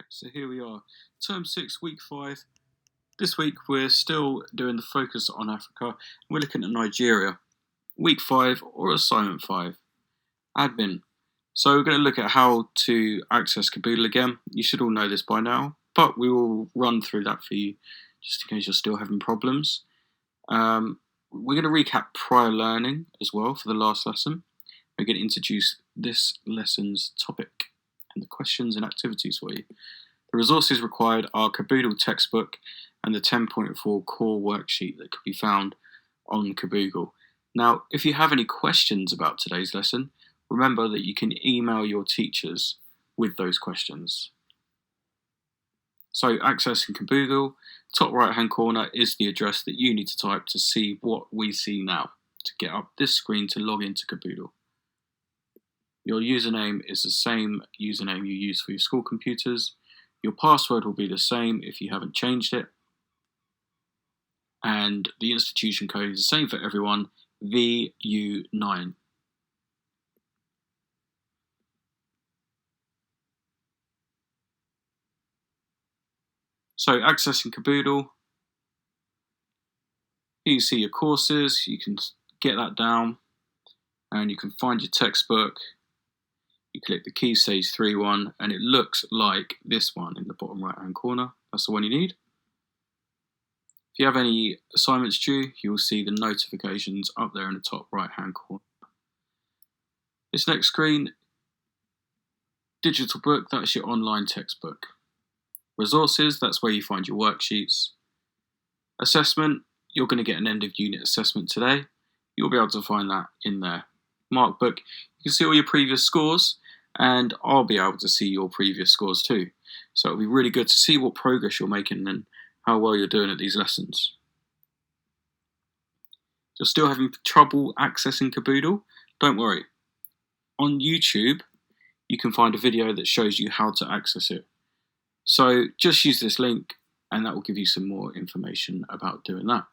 So here we are, term 6, week 5. This week we're still doing the focus on Africa. We're looking at Nigeria. Week 5 or assignment 5, admin. So we're going to look at how to access Caboodle again. You should all know this by now, but we will run through that for you just in case you're still having problems. We're going to recap prior learning as well for the last lesson. We're going to introduce this lesson's topic and the questions and activities for you. The resources required are Caboodle textbook and the 10.4 core worksheet that can be found on Caboodle. Now, if you have any questions about today's lesson, remember that you can email your teachers with those questions. So, accessing Caboodle, top right hand corner is the address that you need to type to see what we see now, to get up this screen to log into Caboodle. Your username is the same username you use for your school computers. Your password will be the same if you haven't changed it. And the institution code is the same for everyone, VU9. So accessing Caboodle, here you see your courses, you can get that down and you can find your textbook. You click the Key Stage 3 one and it looks like this one in the bottom right hand corner. That's the one you need. If you have any assignments due, you will see the notifications up there in the top right hand corner. This next screen, digital book, that's your online textbook. Resources, that's where you find your worksheets. Assessment, you're going to get an end of unit assessment today. You'll be able to find that in there. Mark book, you can see all your previous scores and I'll be able to see your previous scores too. So it'll be really good to see what progress you're making and how well you're doing at these lessons. If you're still having trouble accessing Caboodle, don't worry. On YouTube, you can find a video that shows you how to access it. So just use this link and that will give you some more information about doing that.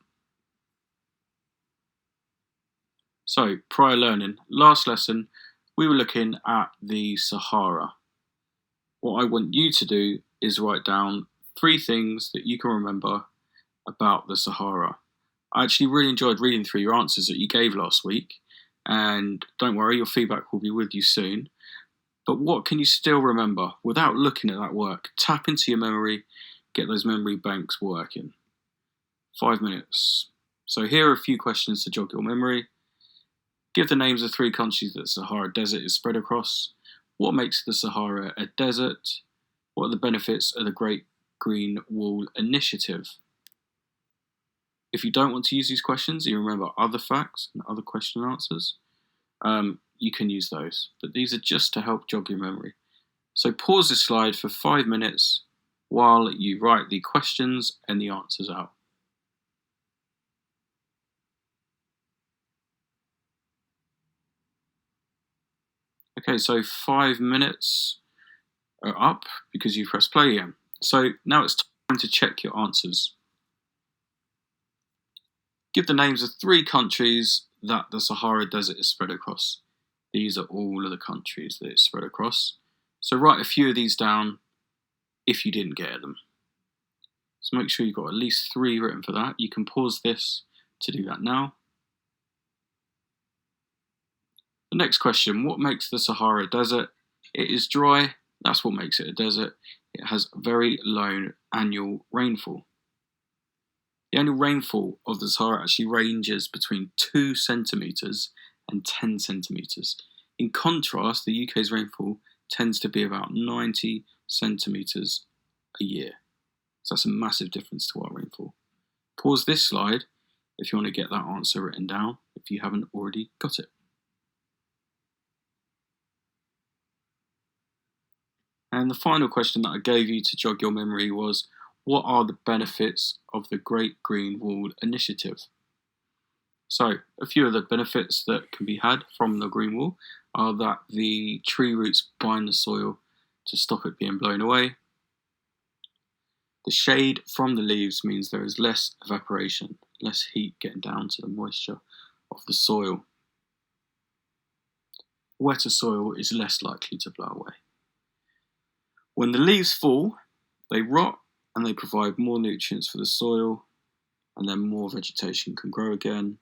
So, prior learning. Last lesson, we were looking at the Sahara. What I want you to do is write down 3 things that you can remember about the Sahara. I actually really enjoyed reading through your answers that you gave last week, and don't worry, your feedback will be with you soon. But what can you still remember without looking at that work? Tap into your memory, get those memory banks working. 5 minutes. So here are a few questions to jog your memory. Give the names of 3 countries that the Sahara Desert is spread across. What makes the Sahara a desert? What are the benefits of the Great Green Wall Initiative? If you don't want to use these questions, you remember other facts and other question answers, you can use those. But these are just to help jog your memory. So pause this slide for 5 minutes while you write the questions and the answers out. Okay, so 5 minutes are up because you pressed play again. So now it's time to check your answers. Give the names of 3 countries that the Sahara Desert is spread across. These are all of the countries that it's spread across. So write a few of these down if you didn't get them. So make sure you've got at least 3 written for that. You can pause this to do that now. The next question, what makes the Sahara Desert? It is dry, that's what makes it a desert. It has very low annual rainfall. The annual rainfall of the Sahara actually ranges between 2 centimetres and 10 centimetres. In contrast, the UK's rainfall tends to be about 90 centimetres a year. So that's a massive difference to our rainfall. Pause this slide if you want to get that answer written down, if you haven't already got it. And the final question that I gave you to jog your memory was, what are the benefits of the Great Green Wall Initiative? So, a few of the benefits that can be had from the Green Wall are that the tree roots bind the soil to stop it being blown away. The shade from the leaves means there is less evaporation, less heat getting down to the moisture of the soil. Wetter soil is less likely to blow away. When the leaves fall, They rot and they provide more nutrients for the soil, and then more vegetation can grow again,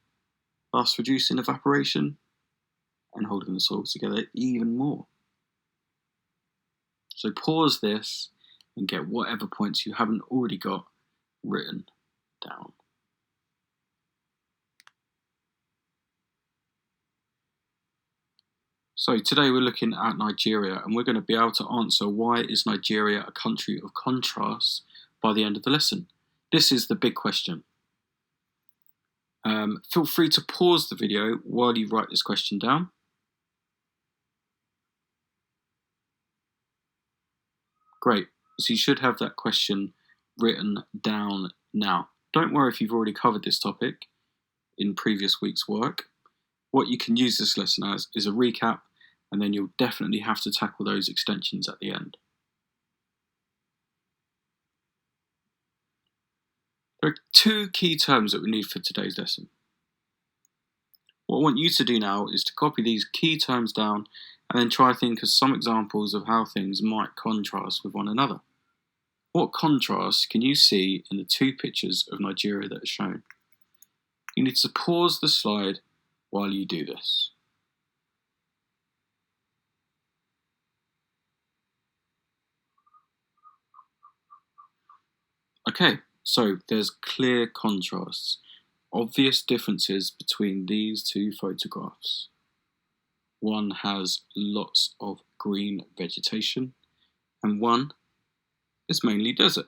thus reducing evaporation and holding the soil together even more. So pause this and get whatever points you haven't already got written down. So today we're looking at Nigeria, and we're going to be able to answer why is Nigeria a country of contrasts by the end of the lesson. This is the big question. Feel free to pause the video while you write this question down. Great, so you should have that question written down now. Don't worry if you've already covered this topic in previous week's work. What you can use this lesson as is a recap, and then you'll definitely have to tackle those extensions at the end. There are two key terms that we need for today's lesson. What I want you to do now is to copy these key terms down and then try to think of some examples of how things might contrast with one another. What contrasts can you see in the two pictures of Nigeria that are shown? You need to pause the slide while you do this. Okay, so there's clear contrasts, obvious differences between these two photographs. One has lots of green vegetation, and one is mainly desert.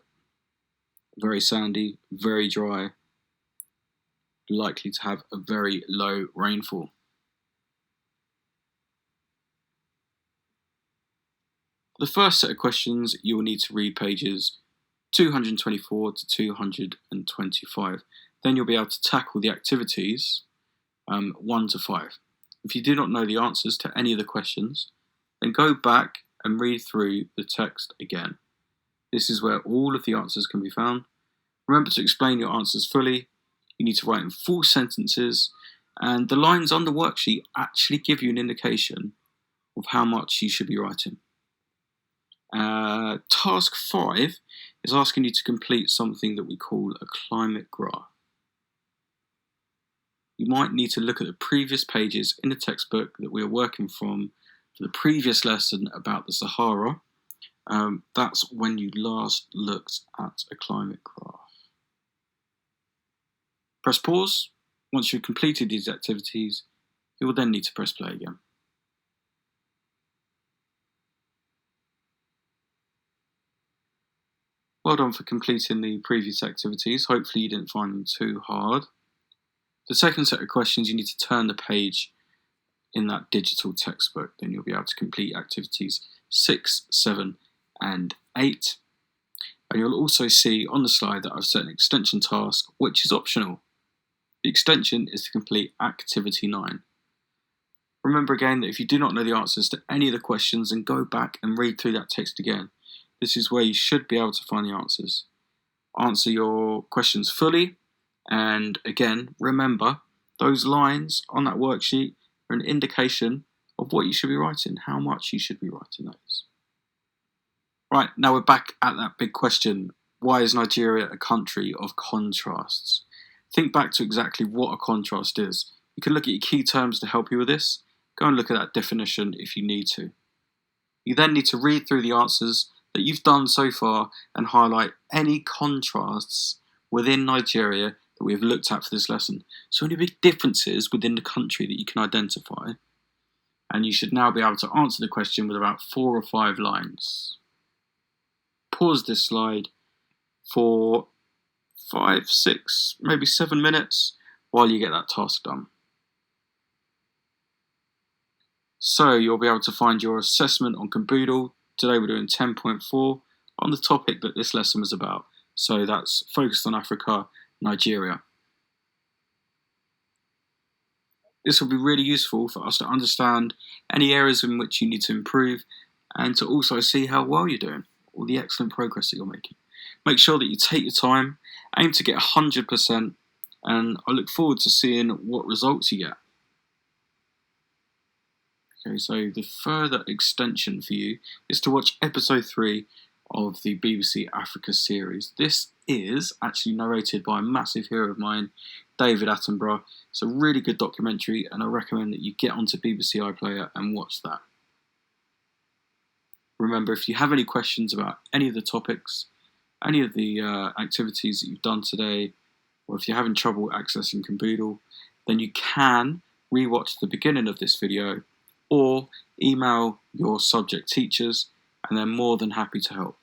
Very sandy, very dry, likely to have a very low rainfall. For the first set of questions, you will need to read pages 224 to 225. Then you'll be able to tackle the activities 1 to 5. If you do not know the answers to any of the questions, then go back and read through the text again. This is where all of the answers can be found. Remember to explain your answers fully. You need to write in full sentences, and the lines on the worksheet actually give you an indication of how much you should be writing. Task 5 is asking you to complete something that we call a climate graph. You might need to look at the previous pages in the textbook that we are working from for the previous lesson about the Sahara. That's when you last looked at a climate graph. Press pause. Once you've completed these activities, you will then need to press play again. Well done for completing the previous activities. Hopefully you didn't find them too hard. The second set of questions, you need to turn the page in that digital textbook. Then you'll be able to complete activities 6, 7 and 8. And you'll also see on the slide that I've set an extension task, which is optional. The extension is to complete activity 9. Remember again that if you do not know the answers to any of the questions, then go back and read through that text again. This is where you should be able to find the answers. Answer your questions fully, and again, remember, those lines on that worksheet are an indication of what you should be writing, how much you should be writing those. Right, now we're back at that big question. Why is Nigeria a country of contrasts? Think back to exactly what a contrast is. You can look at your key terms to help you with this. Go and look at that definition if you need to. You then need to read through the answers that you've done so far and highlight any contrasts within Nigeria that we've looked at for this lesson. So any big differences within the country that you can identify. And you should now be able to answer the question with about 4 or 5 lines. Pause this slide for 5, 6, maybe 7 minutes while you get that task done. So you'll be able to find your assessment on Caboodle. Today we're doing 10.4 on the topic that this lesson was about. So that's focused on Africa, Nigeria. This will be really useful for us to understand any areas in which you need to improve and to also see how well you're doing, all the excellent progress that you're making. Make sure that you take your time, aim to get 100%, and I look forward to seeing what results you get. Okay, so the further extension for you is to watch episode 3 of the BBC Africa series. This is actually narrated by a massive hero of mine, David Attenborough. It's a really good documentary, and I recommend that you get onto BBC iPlayer and watch that. Remember, if you have any questions about any of the topics, any of the activities that you've done today, or if you're having trouble accessing Caboodle, then you can rewatch the beginning of this video or email your subject teachers, and they're more than happy to help.